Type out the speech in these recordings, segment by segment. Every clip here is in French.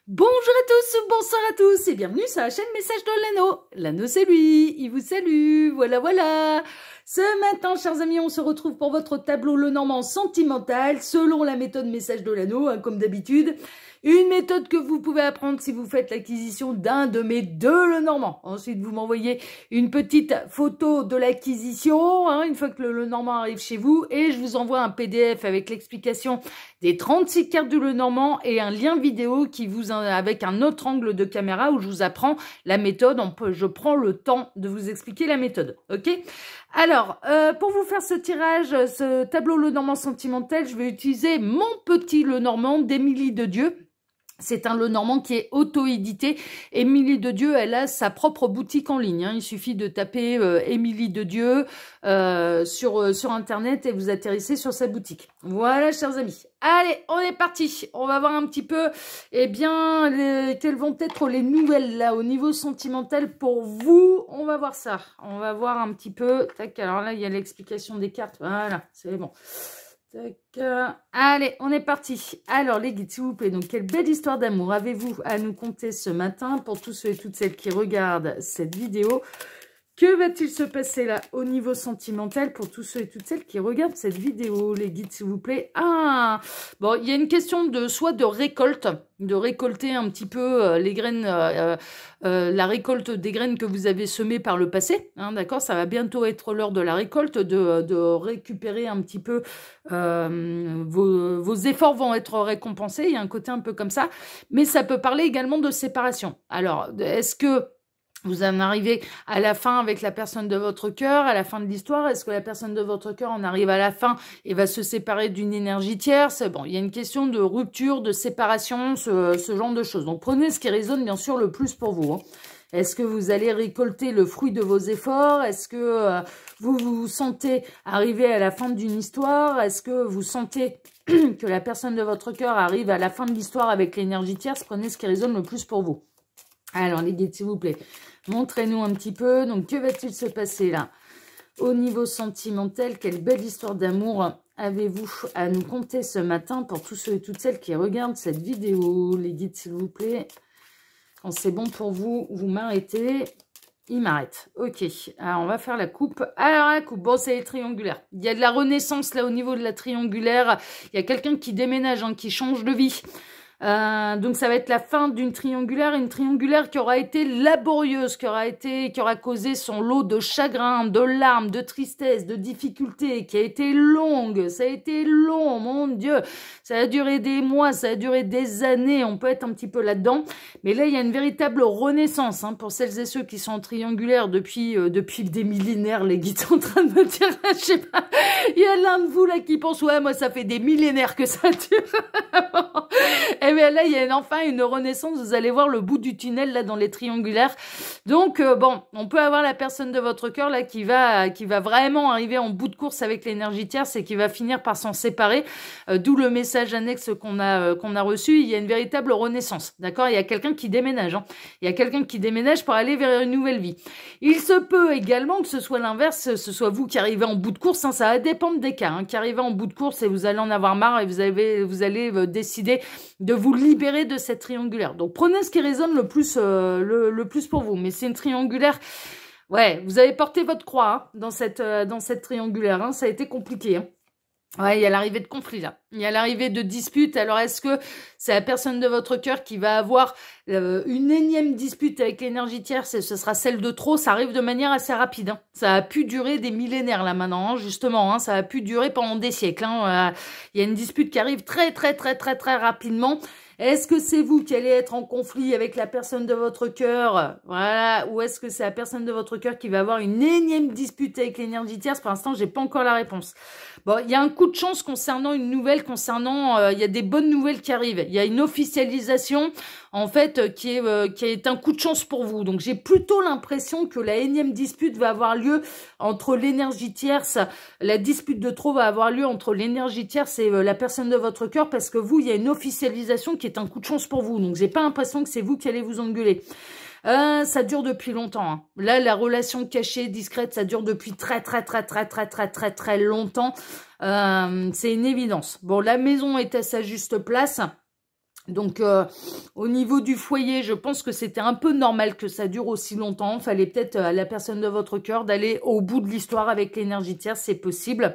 Bonjour à tous, bonsoir à tous et bienvenue sur la chaîne Message de l'Anneau. L'Anneau c'est lui, il vous salue, voilà. Ce matin, chers amis, on se retrouve pour votre tableau Lenormand sentimental selon la méthode Message de l'Anneau, hein, comme d'habitude. Une méthode que vous pouvez apprendre si vous faites l'acquisition d'un de mes deux Lenormand. Ensuite, vous m'envoyez une petite photo de l'acquisition, hein, une fois que le Lenormand arrive chez vous, et je vous envoie un PDF avec l'explication des 36 cartes du Lenormand et un lien vidéo qui vous avec un autre angle de caméra où je vous apprends la méthode. Je prends le temps de vous expliquer la méthode, ok? Alors, pour vous faire ce tirage, ce tableau Lenormand sentimental, je vais utiliser mon petit Lenormand d'Émilie de Dieu. C'est un Lenormand qui est auto-édité. Émilie de Dieu, elle a sa propre boutique en ligne. Hein. Il suffit de taper Émilie de Dieu sur Internet et vous atterrissez sur sa boutique. Voilà, chers amis. Allez, on est parti. On va voir un petit peu, eh bien, quelles vont être les nouvelles là au niveau sentimental pour vous. On va voir ça. On va voir un petit peu. Tac, alors là, il y a l'explication des cartes. Voilà, c'est bon. Tac. Allez, on est parti. Alors, les guides, s'il vous plaît. Donc, quelle belle histoire d'amour avez-vous à nous conter ce matin pour tous ceux et toutes celles qui regardent cette vidéo? Que va-t-il se passer là au niveau sentimental pour tous ceux et toutes celles qui regardent cette vidéo, les guides, s'il vous plaît? Ah, bon, il y a une question de soit de récolte, de récolter un petit peu les graines, la récolte des graines que vous avez semées par le passé, hein, d'accord? Ça va bientôt être l'heure de la récolte, de récupérer un petit peu, vos efforts vont être récompensés, il y a un côté un peu comme ça, mais ça peut parler également de séparation. Alors, est-ce que vous en arrivez à la fin avec la personne de votre cœur, à la fin de l'histoire? Est-ce que la personne de votre cœur en arrive à la fin et va se séparer d'une énergie tierce? Bon, il y a une question de rupture, de séparation, ce genre de choses. Donc, prenez ce qui résonne bien sûr le plus pour vous. Hein. Est-ce que vous allez récolter le fruit de vos efforts? Est-ce que vous vous sentez arriver à la fin d'une histoire? Est-ce que vous sentez que la personne de votre cœur arrive à la fin de l'histoire avec l'énergie tierce? Prenez ce qui résonne le plus pour vous. Alors, les guides, s'il vous plaît, montrez-nous un petit peu. Donc, que va-t-il se passer là? Au niveau sentimental, quelle belle histoire d'amour avez-vous à nous conter ce matin pour tous ceux et toutes celles qui regardent cette vidéo? Les guides, s'il vous plaît. Quand c'est bon pour vous, vous m'arrêtez. Il m'arrête. Ok. Alors, on va faire la coupe. Alors, la coupe. Bon, c'est les triangulaires. Il y a de la renaissance là au niveau de la triangulaire. Il y a quelqu'un qui déménage, hein, qui change de vie. Donc ça va être la fin d'une triangulaire, une triangulaire qui aura été laborieuse, qui aura causé son lot de chagrin, de larmes, de tristesse, de difficultés, qui a été longue, ça a été long, mon Dieu, ça a duré des mois, ça a duré des années, on peut être un petit peu là-dedans, mais là il y a une véritable renaissance, hein, pour celles et ceux qui sont en triangulaire depuis des millénaires, les guides sont en train de me dire, je sais pas, il y a l'un de vous là qui pense, ouais, moi ça fait des millénaires que ça dure. Et bien là, il y a enfin une renaissance. Vous allez voir le bout du tunnel là dans les triangulaires. Donc bon, on peut avoir la personne de votre cœur là qui va vraiment arriver en bout de course avec l'énergie tierce et qui va finir par s'en séparer. D'où le message annexe qu'on a reçu. Il y a une véritable renaissance. D'accord? Il y a quelqu'un qui déménage. Hein. Il y a quelqu'un qui déménage pour aller vers une nouvelle vie. Il se peut également que ce soit l'inverse, ce soit vous qui arrivez en bout de course. Hein. Ça va dépendre des cas. Hein. Qui arrivez en bout de course et vous allez en avoir marre et vous allez décider de vous libérer de cette triangulaire. Donc, prenez ce qui résonne le plus, le plus pour vous. Mais c'est une triangulaire... Ouais, vous avez porté votre croix, hein, dans cette triangulaire. Hein, ça a été compliqué. Hein. Ouais, il y a l'arrivée de conflit, là. Il y a l'arrivée de dispute. Alors, est-ce que c'est la personne de votre cœur qui va avoir une énième dispute avec l'énergie tierce et ce sera celle de trop? Ça arrive de manière assez rapide. Hein. Ça a pu durer des millénaires, là, maintenant, hein, justement. Hein, ça a pu durer pendant des siècles. Hein. Il y a une dispute qui arrive très rapidement. Est-ce que c'est vous qui allez être en conflit avec la personne de votre cœur? Voilà. Ou est-ce que c'est la personne de votre cœur qui va avoir une énième dispute avec l'énergie tierce? Pour l'instant, j'ai pas encore la réponse. Bon, il y a un coup de chance concernant une nouvelle, il y a des bonnes nouvelles qui arrivent. Il y a une officialisation, en fait, qui est un coup de chance pour vous. Donc, j'ai plutôt l'impression que la énième dispute va avoir lieu entre l'énergie tierce. La dispute de trop va avoir lieu entre l'énergie tierce et la personne de votre cœur parce que vous, il y a une officialisation qui est un coup de chance pour vous. Donc, j'ai pas l'impression que c'est vous qui allez vous engueuler. Ça dure depuis longtemps. Hein. Là, la relation cachée, discrète, ça dure depuis très longtemps. C'est une évidence. Bon, la maison est à sa juste place. Donc, au niveau du foyer, je pense que c'était un peu normal que ça dure aussi longtemps. Fallait peut-être à la personne de votre cœur d'aller au bout de l'histoire avec l'énergie tierce, c'est possible.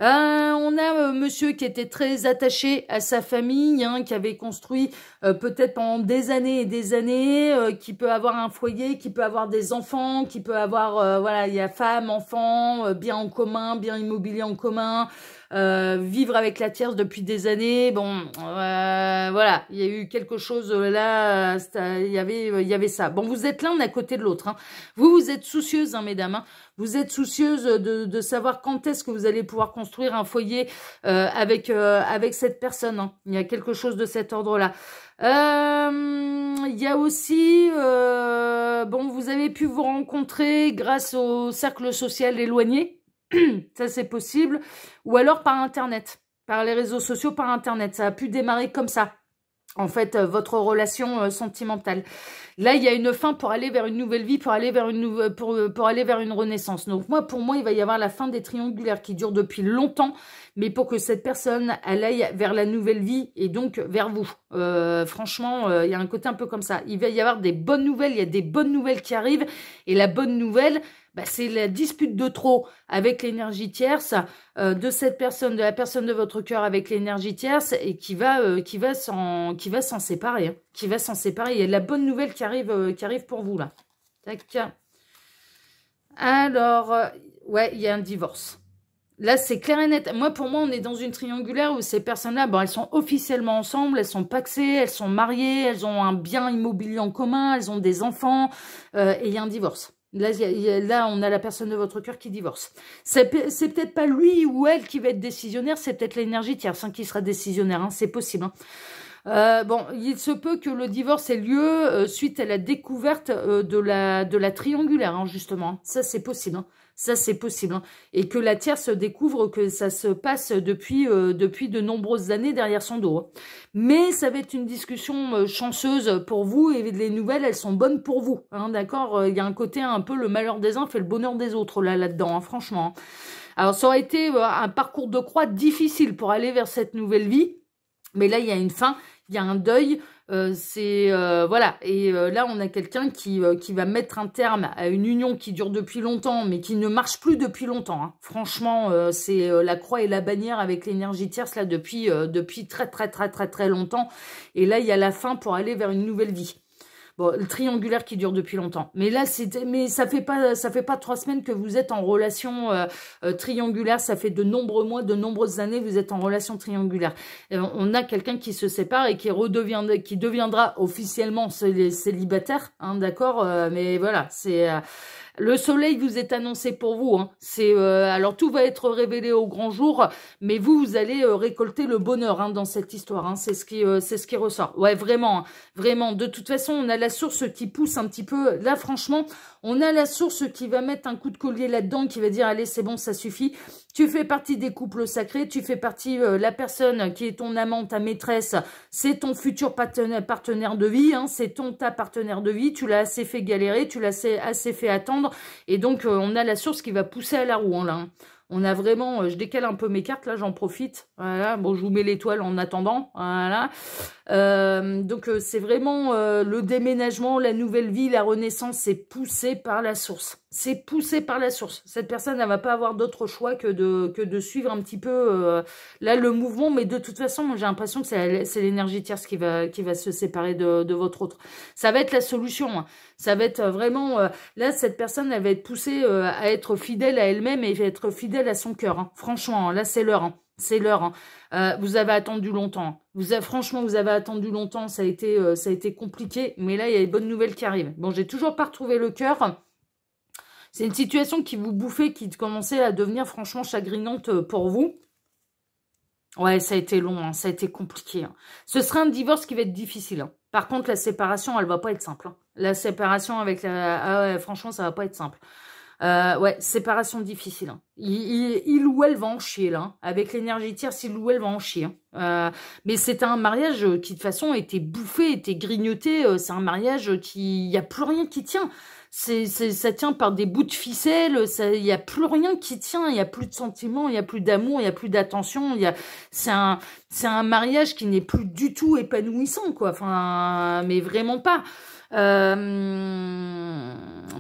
On a monsieur qui était très attaché à sa famille, hein, qui avait construit peut-être pendant des années et des années, qui peut avoir un foyer, qui peut avoir des enfants, qui peut avoir, voilà, il y a femme, enfant, bien en commun, bien immobilier en commun, vivre avec la tierce depuis des années. Bon, voilà, il y a eu quelque chose là, il y avait ça. Bon, vous êtes l'un à côté de l'autre. Hein. Vous êtes soucieuse, hein, mesdames. Hein. Vous êtes soucieuse de savoir quand est-ce que vous allez pouvoir construire un foyer avec cette personne. Hein. Il y a quelque chose de cet ordre-là. Il y a aussi, bon, vous avez pu vous rencontrer grâce au cercle social éloigné. Ça, c'est possible. Ou alors par Internet, par les réseaux sociaux, par Internet. Ça a pu démarrer comme ça. En fait, votre relation sentimentale. Là, il y a une fin pour aller vers une nouvelle vie, pour aller vers pour aller vers une renaissance. Donc moi, pour moi, il va y avoir la fin des triangulaires qui durent depuis longtemps, mais pour que cette personne, elle aille vers la nouvelle vie et donc vers vous. Franchement, il y a un côté un peu comme ça. Il va y avoir des bonnes nouvelles, il y a des bonnes nouvelles qui arrivent, et la bonne nouvelle, bah, c'est la dispute de trop avec l'énergie tierce de cette personne, de la personne de votre cœur avec l'énergie tierce, et qui va s'en séparer, hein, qui va s'en séparer. Il y a de la bonne nouvelle qui arrive pour vous là. Tac. Alors, ouais, il y a un divorce. Là, c'est clair et net. Moi, pour moi, on est dans une triangulaire où ces personnes-là, bon, elles sont officiellement ensemble, elles sont pacsées, elles sont mariées, elles ont un bien immobilier en commun, elles ont des enfants, et il y a un divorce. Là, là, on a la personne de votre cœur qui divorce. C'est peut-être pas lui ou elle qui va être décisionnaire, c'est peut-être l'énergie tierce qui sera décisionnaire, hein, c'est possible. Hein. Bon, il se peut que le divorce ait lieu suite à la découverte de la triangulaire, hein, justement. Ça, c'est possible. Hein. Ça, c'est possible. Hein. Et que la tierce découvre que ça se passe depuis de nombreuses années derrière son dos. Hein. Mais ça va être une discussion chanceuse pour vous, et les nouvelles, elles sont bonnes pour vous. Hein, d'accord. Il y a un côté un peu le malheur des uns fait le bonheur des autres là-dedans, hein, franchement. Hein. Alors, ça aurait été un parcours de croix difficile pour aller vers cette nouvelle vie. Mais là, il y a une fin, il y a un deuil, voilà. Et là, on a quelqu'un qui va mettre un terme à une union qui dure depuis longtemps, mais qui ne marche plus depuis longtemps. Hein. Franchement, c'est la croix et la bannière avec l'énergie tierce là depuis très longtemps. Et là, il y a la fin pour aller vers une nouvelle vie. Bon, le triangulaire qui dure depuis longtemps. Mais là, mais ça fait pas 3 semaines que vous êtes en relation triangulaire. Ça fait de nombreux mois, de nombreuses années, vous êtes en relation triangulaire. Et on a quelqu'un qui se sépare et qui deviendra officiellement célibataire, hein, d'accord. Mais voilà, c'est le soleil vous est annoncé pour vous. Hein. Alors tout va être révélé au grand jour, mais vous allez récolter le bonheur hein, dans cette histoire. Hein. C'est ce qui ressort. Ouais, vraiment, vraiment. De toute façon, on a la source qui pousse un petit peu. Là, franchement, on a la source qui va mettre un coup de collier là-dedans, qui va dire allez, c'est bon, ça suffit. Tu fais partie des couples sacrés. Tu fais partie la personne qui est ton amant, ta maîtresse. C'est ton futur partenaire de vie. Hein. C'est ta partenaire de vie. Tu l'as assez fait galérer. Tu l'as assez fait attendre. Et donc, on a la source qui va pousser à la roue, hein, là. Hein. On a vraiment... je décale un peu mes cartes, là, j'en profite. Voilà, bon, je vous mets l'étoile en attendant. Voilà. Donc, c'est vraiment le déménagement, la nouvelle vie, la renaissance, c'est poussé par la source. C'est poussé par la source. Cette personne, elle va pas avoir d'autre choix que de suivre un petit peu là le mouvement. Mais de toute façon, moi, j'ai l'impression que c'est l'énergie tierce qui va se séparer de votre autre. Ça va être la solution. Hein. Ça va être vraiment... là, cette personne, elle va être poussée à être fidèle à elle-même et à être fidèle à son cœur. Hein. Franchement, là, c'est l'heure. Hein. C'est l'heure. Hein. Vous avez attendu longtemps. Franchement, vous avez attendu longtemps. Ça a été compliqué. Mais là, il y a les bonnes nouvelles qui arrivent. Bon, j'ai toujours pas retrouvé le cœur. C'est une situation qui vous bouffait, qui commençait à devenir franchement chagrinante pour vous. Ouais, ça a été long, hein, ça a été compliqué. Hein. Ce sera un divorce qui va être difficile. Hein. Par contre, la séparation, elle va pas être simple. Hein. La séparation avec la... Ah ouais, franchement, ça va pas être simple. Ouais, séparation difficile. Hein. Il ou elle va en chier, là. Hein. Avec l'énergie tierce, il ou elle va en chier. Hein. Mais c'est un mariage qui, de toute façon, était bouffé, était grignoté. C'est un mariage qui... Il n'y a plus rien qui tient. ça tient par des bouts de ficelle, il n'y a plus rien qui tient, il n'y a plus de sentiments, il n'y a plus d'amour, il n'y a plus d'attention, c'est un mariage qui n'est plus du tout épanouissant, quoi. Enfin, mais vraiment pas.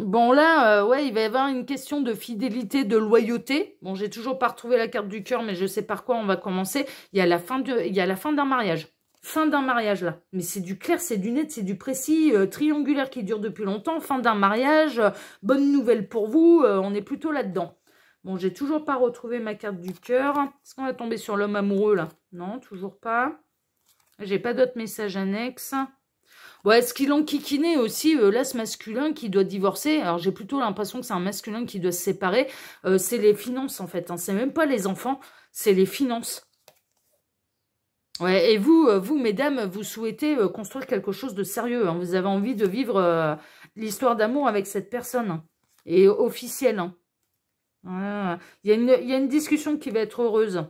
Bon là, ouais, il va y avoir une question de fidélité, de loyauté. Bon, j'ai toujours pas retrouvé la carte du cœur, mais je sais par quoi on va commencer. Il y a la fin d'un mariage. Fin d'un mariage là. Mais c'est du clair, c'est du net, c'est du précis, triangulaire qui dure depuis longtemps. Fin d'un mariage, bonne nouvelle pour vous, on est plutôt là-dedans. Bon, j'ai toujours pas retrouvé ma carte du cœur. Est-ce qu'on va tomber sur l'homme amoureux là? Non, toujours pas. J'ai pas d'autres messages annexes. Ouais, est-ce qu'il enquiquinait aussi, là, ce masculin qui doit divorcer? Alors, j'ai plutôt l'impression que c'est un masculin qui doit se séparer. C'est les finances, en fait. Hein. C'est même pas les enfants, c'est les finances. Ouais, et vous, mesdames, vous souhaitez construire quelque chose de sérieux. Hein. Vous avez envie de vivre l'histoire d'amour avec cette personne. Hein. Et officielle. Hein. Voilà. Il y a une discussion qui va être heureuse.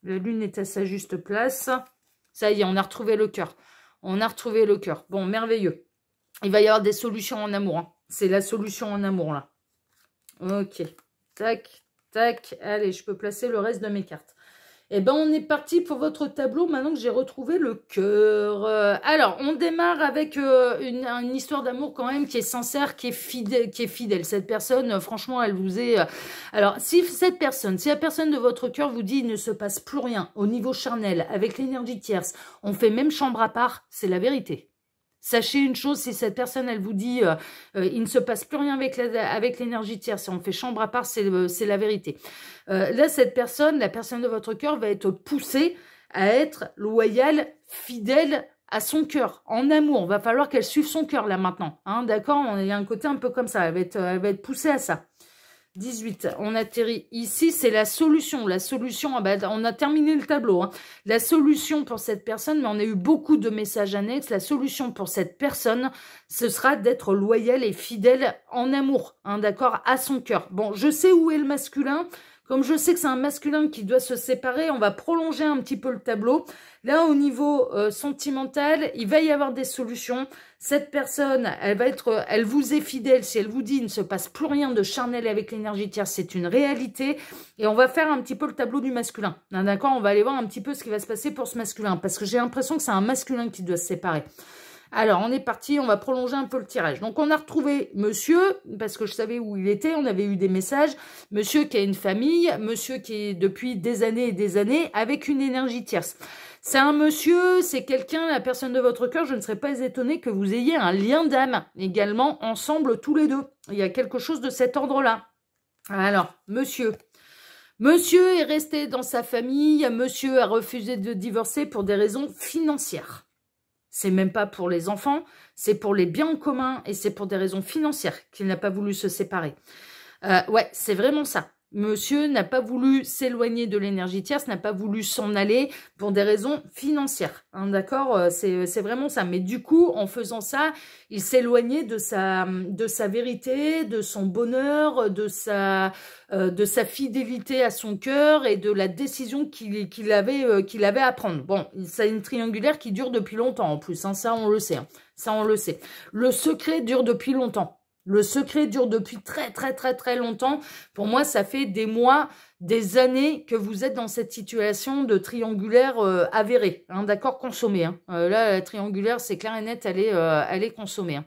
La lune est à sa juste place. Ça y est, on a retrouvé le cœur. On a retrouvé le cœur. Bon, merveilleux. Il va y avoir des solutions en amour. Hein. C'est la solution en amour, là. Ok. Tac, tac. Allez, je peux placer le reste de mes cartes. Eh ben, on est parti pour votre tableau maintenant que j'ai retrouvé le cœur. Alors, on démarre avec une histoire d'amour quand même qui est sincère, qui est fidèle. Cette personne, franchement, elle vous est... Alors, si la personne de votre cœur vous dit il ne se passe plus rien au niveau charnel, avec l'énergie tierce, on fait même chambre à part, c'est la vérité. Sachez une chose, si cette personne, elle vous dit il ne se passe plus rien avec l'énergie tierce, si on fait chambre à part, c'est la vérité. Là, cette personne, la personne de votre cœur, va être poussée à être loyale, fidèle à son cœur, en amour. Il va falloir qu'elle suive son cœur, là, maintenant. Hein, d'accord? Il y a un côté un peu comme ça. Elle va être poussée à ça. 18, on atterrit ici, c'est la solution. La solution, on a terminé le tableau. Hein. La solution pour cette personne, mais on a eu beaucoup de messages annexes, la solution pour cette personne, ce sera d'être loyale et fidèle en amour, hein, d'accord, à son cœur. Bon, je sais où est le masculin. Comme je sais que c'est un masculin qui doit se séparer, on va prolonger un petit peu le tableau. Là, au niveau sentimental, il va y avoir des solutions. Cette personne, elle vous est fidèle. Si elle vous dit il ne se passe plus rien de charnel avec l'énergie tierce, c'est une réalité. Et on va faire un petit peu le tableau du masculin. D'accord? On va aller voir un petit peu ce qui va se passer pour ce masculin. Parce que j'ai l'impression que c'est un masculin qui doit se séparer. Alors, on est parti, on va prolonger un peu le tirage. Donc, on a retrouvé monsieur, parce que je savais où il était, on avait eu des messages. Monsieur qui a une famille, monsieur qui est depuis des années et des années avec une énergie tierce. C'est un monsieur, c'est quelqu'un, la personne de votre cœur, je ne serais pas étonnée que vous ayez un lien d'âme également ensemble tous les deux. Il y a quelque chose de cet ordre-là. Alors, monsieur. Monsieur est resté dans sa famille, monsieur a refusé de divorcer pour des raisons financières. C'est même pas pour les enfants, c'est pour les biens en commun et c'est pour des raisons financières qu'il n'a pas voulu se séparer. Ouais, c'est vraiment ça. Monsieur n'a pas voulu s'éloigner de l'énergie tierce, n'a pas voulu s'en aller pour des raisons financières. Hein, d'accord, c'est vraiment ça. Mais du coup, en faisant ça, il s'éloignait de sa vérité, de son bonheur, de sa fidélité à son cœur et de la décision qu'il avait à prendre. Bon, c'est une triangulaire qui dure depuis longtemps en plus. Hein, ça, on le sait. Hein, ça, on le sait. Le secret dure depuis longtemps. Le secret dure depuis très, très, très, très longtemps. Pour moi, ça fait des mois, des années que vous êtes dans cette situation de triangulaire avérée. Hein, d'accord, consommée. Hein. Là, la triangulaire, c'est clair et net, elle est consommée. Hein.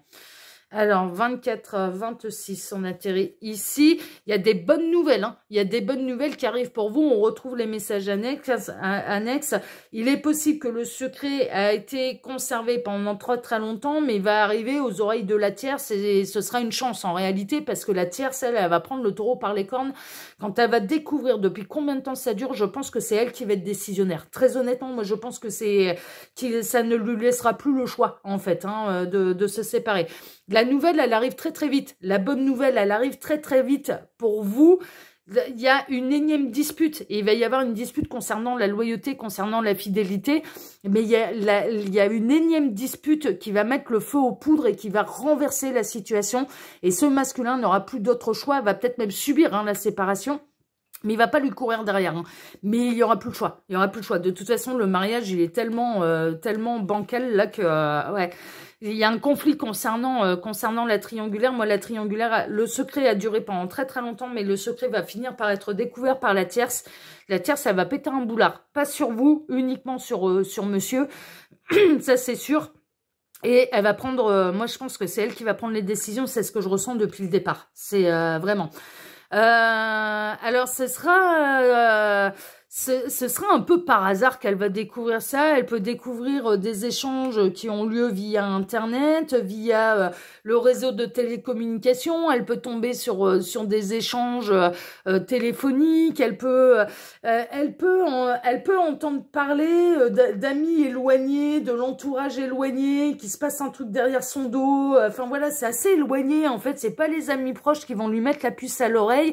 Alors, 24, 26, on atterrit ici. Il y a des bonnes nouvelles. Hein. Il y a des bonnes nouvelles qui arrivent pour vous. On retrouve les messages annexes. Il est possible que le secret a été conservé pendant très très longtemps, mais il va arriver aux oreilles de la tierce et ce sera une chance en réalité parce que la tierce, elle va prendre le taureau par les cornes. Quand elle va découvrir depuis combien de temps ça dure, je pense que c'est elle qui va être décisionnaire. Très honnêtement, moi je pense que ça ne lui laissera plus le choix en fait hein, de se séparer. La nouvelle, elle arrive très très vite. La bonne nouvelle, elle arrive très très vite pour vous. Il y a une énième dispute. Et il va y avoir une dispute concernant la loyauté, concernant la fidélité. Mais il y a une énième dispute qui va mettre le feu aux poudres et qui va renverser la situation. Et ce masculin n'aura plus d'autre choix, va peut-être même subir hein, la séparation. Mais il va pas lui courir derrière. Hein. Mais il y aura plus le choix. Il y aura plus le choix. De toute façon, le mariage, il est tellement, tellement bancal là que, ouais. Il y a un conflit concernant la triangulaire. Moi, la triangulaire, le secret a duré pendant très très longtemps, mais le secret va finir par être découvert par la tierce. La tierce, elle va péter un boulard. Pas sur vous, uniquement sur monsieur. Ça, c'est sûr. Et elle va prendre, moi je pense que c'est elle qui va prendre les décisions, c'est ce que je ressens depuis le départ. C'est vraiment... alors, ce sera un peu par hasard qu'elle va découvrir ça. Elle peut découvrir des échanges qui ont lieu via Internet, via le réseau de télécommunications. Elle peut tomber sur des échanges téléphoniques. Elle peut entendre parler d'amis éloignés, de l'entourage éloigné, qui se passe un truc derrière son dos. Enfin voilà, c'est assez éloigné en fait. C'est pas les amis proches qui vont lui mettre la puce à l'oreille.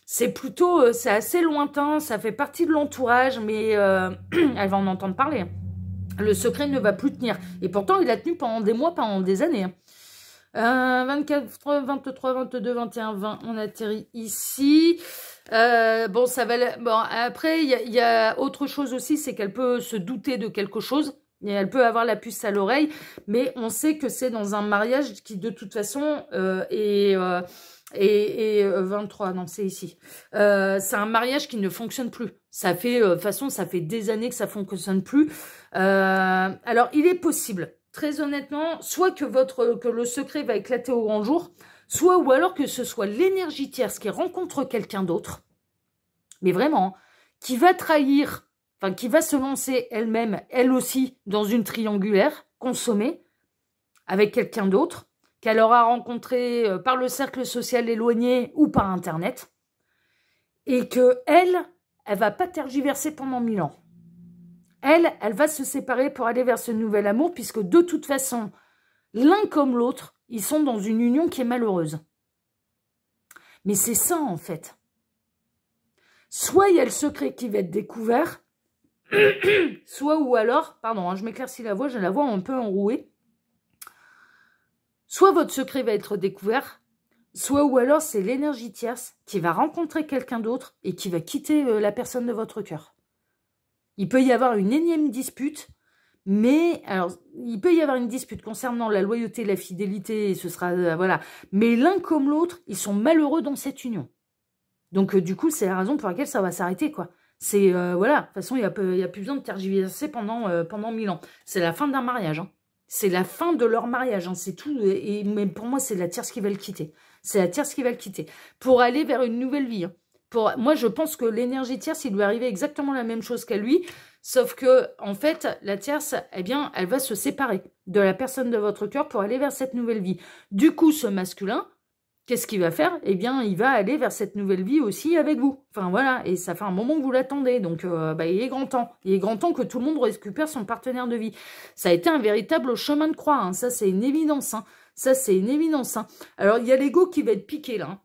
C'est plutôt, c'est assez lointain, ça fait partie de l'entourage, mais elle va en entendre parler. Le secret ne va plus tenir. Et pourtant, il a tenu pendant des mois, pendant des années. 24, 23, 22, 21, 20, on atterrit ici. Bon, ça va... Bon, après, il y a autre chose aussi, c'est qu'elle peut se douter de quelque chose. Et elle peut avoir la puce à l'oreille, mais on sait que c'est dans un mariage qui, de toute façon, est... Et 23, non, c'est ici. C'est un mariage qui ne fonctionne plus. Ça fait, de toute façon, ça fait des années que ça fonctionne plus. Alors, il est possible, très honnêtement, soit que le secret va éclater au grand jour, soit ou alors que ce soit l'énergie tierce qui rencontre quelqu'un d'autre, mais vraiment, qui va trahir, enfin, qui va se lancer elle-même, elle aussi, dans une triangulaire consommée avec quelqu'un d'autre, qu'elle aura rencontré par le cercle social éloigné ou par Internet, et que elle va pas tergiverser pendant 1000 ans. Elle va se séparer pour aller vers ce nouvel amour, puisque de toute façon, l'un comme l'autre, ils sont dans une union qui est malheureuse. Mais c'est ça, en fait. Soit il y a le secret qui va être découvert, soit ou alors, pardon, hein, je m'éclaircis la voix, j'ai la voix un peu enrouée, soit votre secret va être découvert, soit ou alors c'est l'énergie tierce qui va rencontrer quelqu'un d'autre et qui va quitter la personne de votre cœur. Il peut y avoir une énième dispute, mais alors il peut y avoir une dispute concernant la loyauté, la fidélité, et ce sera voilà. Mais l'un comme l'autre, ils sont malheureux dans cette union. Donc du coup, c'est la raison pour laquelle ça va s'arrêter quoi. C'est voilà, de toute façon, il y a plus besoin de tergiverser pendant 1000 ans. C'est la fin d'un mariage. Hein. C'est la fin de leur mariage, hein, c'est tout. Mais pour moi, c'est la tierce qui va le quitter. C'est la tierce qui va le quitter. Pour aller vers une nouvelle vie. Hein. Moi, je pense que l'énergie tierce, il lui arrivait exactement la même chose qu'à lui. Sauf que, en fait, la tierce, eh bien, elle va se séparer de la personne de votre cœur pour aller vers cette nouvelle vie. Du coup, ce masculin, qu'est-ce qu'il va faire? Eh bien, il va aller vers cette nouvelle vie aussi avec vous. Enfin, voilà. Et ça fait un moment que vous l'attendez. Donc, il est grand temps. Il est grand temps que tout le monde récupère son partenaire de vie. Ça a été un véritable chemin de croix. Hein. Ça, c'est une évidence. Hein. Ça, c'est une évidence. Hein. Alors, il y a l'ego qui va être piqué, là. Hein.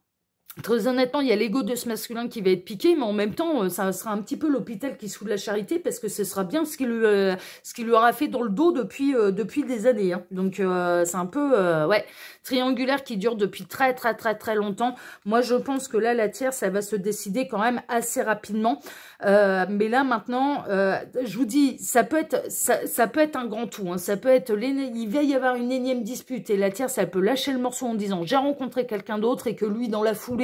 Très honnêtement, il y a l'ego de ce masculin qui va être piqué, mais en même temps, ça sera un petit peu l'hôpital qui soude la charité, parce que ce sera bien ce qu'il lui aura fait dans le dos depuis des années. Hein. Donc, c'est un peu, ouais, triangulaire qui dure depuis très, très, très, très longtemps. Moi, je pense que là, la tierce, elle va se décider quand même assez rapidement. Mais là, maintenant, je vous dis, ça peut être un grand tout. Hein. Ça peut être, il va y avoir une énième dispute, et la tierce, elle peut lâcher le morceau en disant, j'ai rencontré quelqu'un d'autre, et que lui, dans la foulée,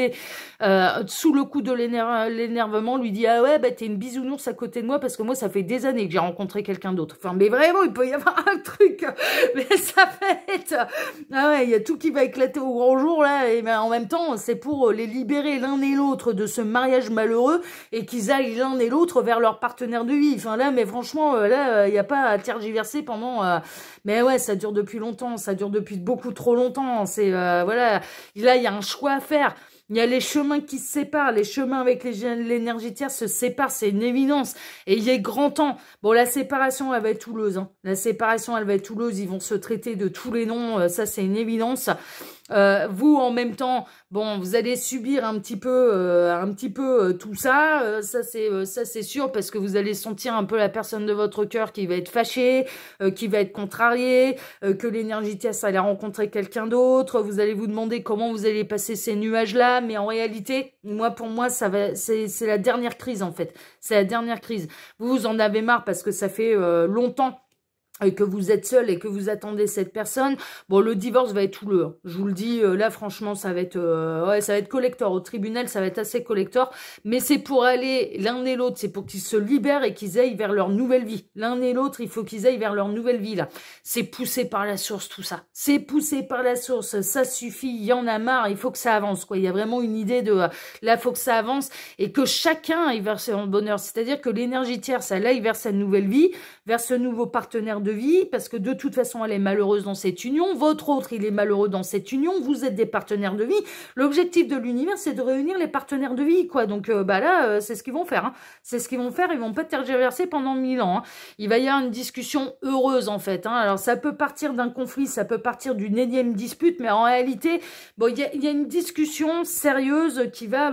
sous le coup de l'énervement, lui dit, ah ouais, bah t'es une bisounours à côté de moi, parce que moi, ça fait des années que j'ai rencontré quelqu'un d'autre. Enfin, mais vraiment, il peut y avoir un truc, mais ça va être, ah ouais, il y a tout qui va éclater au grand jour, là, et ben, en même temps, c'est pour les libérer l'un et l'autre de ce mariage malheureux, et qu'ils aillent l'un et l'autre vers leur partenaire de vie. Enfin, là, mais franchement, là, il n'y a pas à tergiverser pendant, mais ouais, ça dure depuis longtemps, ça dure depuis beaucoup trop longtemps, c'est, voilà, là, il y a un choix à faire. Il y a les chemins qui se séparent, les chemins avec l'énergie tierce se séparent, c'est une évidence. Et il est grand temps. Bon, la séparation, elle va être houleuse. Hein. La séparation, elle va être houleuse. Ils vont se traiter de tous les noms, ça c'est une évidence. Vous, en même temps, bon, vous allez subir un petit peu tout ça. Ça, c'est sûr, parce que vous allez sentir un peu la personne de votre cœur qui va être fâchée, qui va être contrariée, que l'énergie Tias allait rencontrer quelqu'un d'autre. Vous allez vous demander comment vous allez passer ces nuages-là. Mais en réalité, pour moi, c'est la dernière crise, en fait. C'est la dernière crise. Vous en avez marre parce que ça fait longtemps et que vous êtes seul et que vous attendez cette personne, bon, le divorce va être houleux. Hein. Je vous le dis, là, franchement, ça va être collector. Au tribunal, ça va être assez collector. Mais c'est pour aller l'un et l'autre, c'est pour qu'ils se libèrent et qu'ils aillent vers leur nouvelle vie. L'un et l'autre, il faut qu'ils aillent vers leur nouvelle vie, là. C'est poussé par la source, tout ça. C'est poussé par la source. Ça suffit, il y en a marre, il faut que ça avance, quoi. Il y a vraiment une idée de, là, il faut que ça avance et que chacun aille vers son bonheur. C'est-à-dire que l'énergie tierce, elle aille vers sa nouvelle vie, vers ce nouveau partenaire de vie, parce que de toute façon, elle est malheureuse dans cette union. Votre autre, il est malheureux dans cette union. Vous êtes des partenaires de vie. L'objectif de l'univers, c'est de réunir les partenaires de vie, quoi. Donc, là, c'est ce qu'ils vont faire. Hein. C'est ce qu'ils vont faire. Ils vont pas tergiverser pendant 1000 ans. Hein. Il va y avoir une discussion heureuse, en fait. Hein. Alors, ça peut partir d'un conflit, ça peut partir d'une énième dispute, mais en réalité, bon, il y a une discussion sérieuse qui va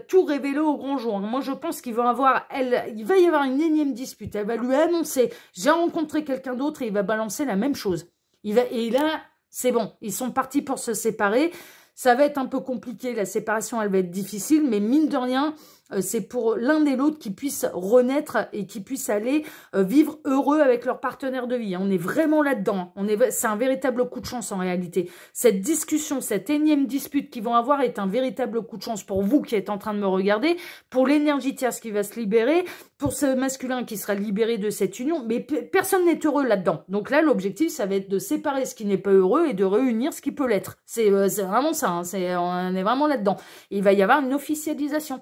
tout révéler au grand jour. Moi, je pense qu'il va y avoir une énième dispute. Elle va lui annoncer, j'ai rencontré quelqu'un d'autre, et il va balancer la même chose. Et là, c'est bon. Ils sont partis pour se séparer. Ça va être un peu compliqué. La séparation, elle va être difficile. Mais mine de rien, c'est pour l'un et l'autre qui puissent renaître et qui puissent aller vivre heureux avec leur partenaire de vie. On est vraiment là-dedans. C'est un véritable coup de chance en réalité. Cette discussion, cette énième dispute qu'ils vont avoir est un véritable coup de chance pour vous qui êtes en train de me regarder, pour l'énergie tierce qui va se libérer, pour ce masculin qui sera libéré de cette union. Mais personne n'est heureux là-dedans. Donc là, l'objectif, ça va être de séparer ce qui n'est pas heureux et de réunir ce qui peut l'être. C'est vraiment ça. Hein. On est vraiment là-dedans. Il va y avoir une officialisation.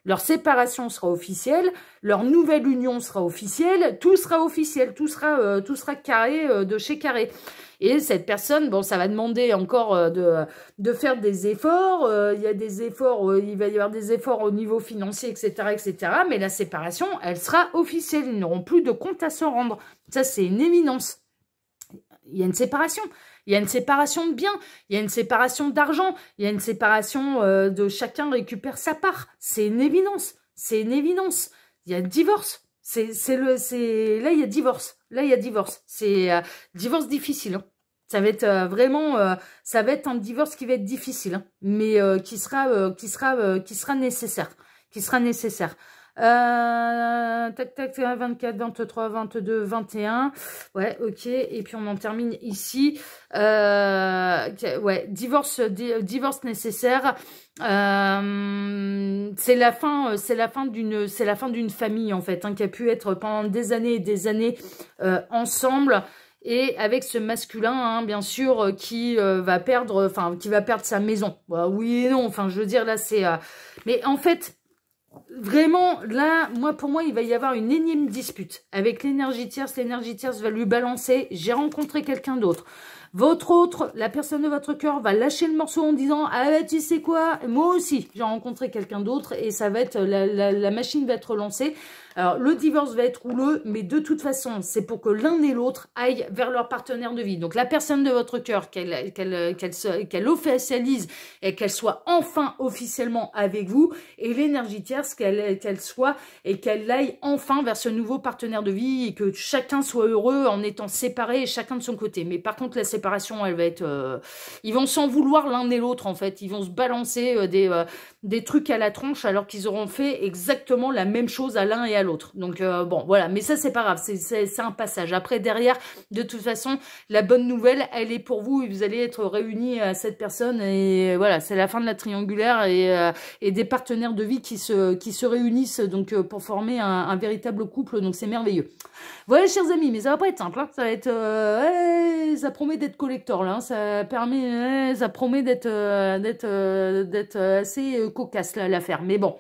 Leur séparation sera officielle, leur nouvelle union sera officielle, tout sera officiel, tout sera carré de chez carré. Et cette personne, bon, ça va demander encore de faire des efforts. Il y a des efforts, il va y avoir des efforts au niveau financier, etc., etc. Mais la séparation, elle sera officielle. Ils n'auront plus de compte à se rendre. Ça, c'est une évidence. Il y a une séparation. Il y a une séparation de biens, il y a une séparation d'argent, il y a une séparation de chacun récupère sa part. C'est une évidence. C'est une évidence. Il y a divorce. Là, il y a divorce. Là, il y a divorce. C'est divorce difficile. Hein. Ça va être ça va être un divorce qui va être difficile, hein, mais qui sera nécessaire. Qui sera nécessaire. Tac, tac, 24, 23, 22, 21. Ouais, ok. Et puis on en termine ici. Ouais, divorce nécessaire. C'est la fin d'une famille en fait, hein, qui a pu être pendant des années et des années ensemble. Et avec ce masculin, hein, bien sûr, qui va perdre sa maison. Bah, oui et non. Enfin, je veux dire là, c'est. Mais en fait. Vraiment, là, pour moi, il va y avoir une énième dispute avec l'énergie tierce. L'énergie tierce va lui balancer. J'ai rencontré quelqu'un d'autre. Votre autre, la personne de votre cœur, va lâcher le morceau en disant « Ah, bah, tu sais quoi, moi aussi, j'ai rencontré quelqu'un d'autre. » Et ça va être, la machine va être lancée. Alors, le divorce va être houleux, mais de toute façon, c'est pour que l'un et l'autre aillent vers leur partenaire de vie. Donc, la personne de votre cœur, qu'elle officialise et qu'elle soit enfin officiellement avec vous, et l'énergie tierce, qu'elle soit et qu'elle aille enfin vers ce nouveau partenaire de vie et que chacun soit heureux en étant séparés et chacun de son côté. Mais par contre, la séparation, elle va être... ils vont s'en vouloir l'un et l'autre, en fait. Ils vont se balancer des trucs à la tronche alors qu'ils auront fait exactement la même chose à l'un et à l'autre. Donc bon, voilà, mais ça c'est pas grave, c'est un passage. Après, derrière, de toute façon, la bonne nouvelle, elle est pour vous et vous allez être réunis à cette personne et voilà, c'est la fin de la triangulaire et des partenaires de vie qui se réunissent donc pour former un véritable couple, donc c'est merveilleux. Voilà, chers amis, mais ça va pas être simple, hein. Ça va être, ça promet d'être collector là, hein. Ça promet d'être assez cocasse là l'affaire, mais bon.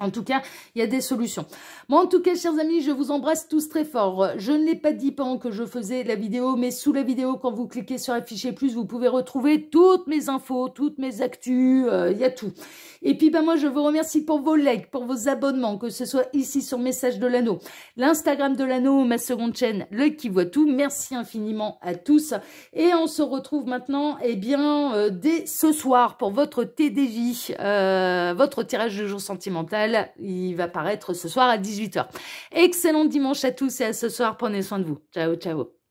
En tout cas, il y a des solutions. Bon, en tout cas, chers amis, je vous embrasse tous très fort. Je ne l'ai pas dit pendant que je faisais la vidéo, mais sous la vidéo, quand vous cliquez sur afficher plus, vous pouvez retrouver toutes mes infos, toutes mes actus, il y a tout. Et puis, moi, je vous remercie pour vos likes, pour vos abonnements, que ce soit ici sur Message de l'Anneau, l'Instagram de l'Anneau, ma seconde chaîne, L'Œil qui voit tout. Merci infiniment à tous. Et on se retrouve maintenant, dès ce soir pour votre TDJ, votre tirage de jour sentimental. Il va paraître ce soir à 18 h. Excellent dimanche à tous et à ce soir. Prenez soin de vous. Ciao, ciao.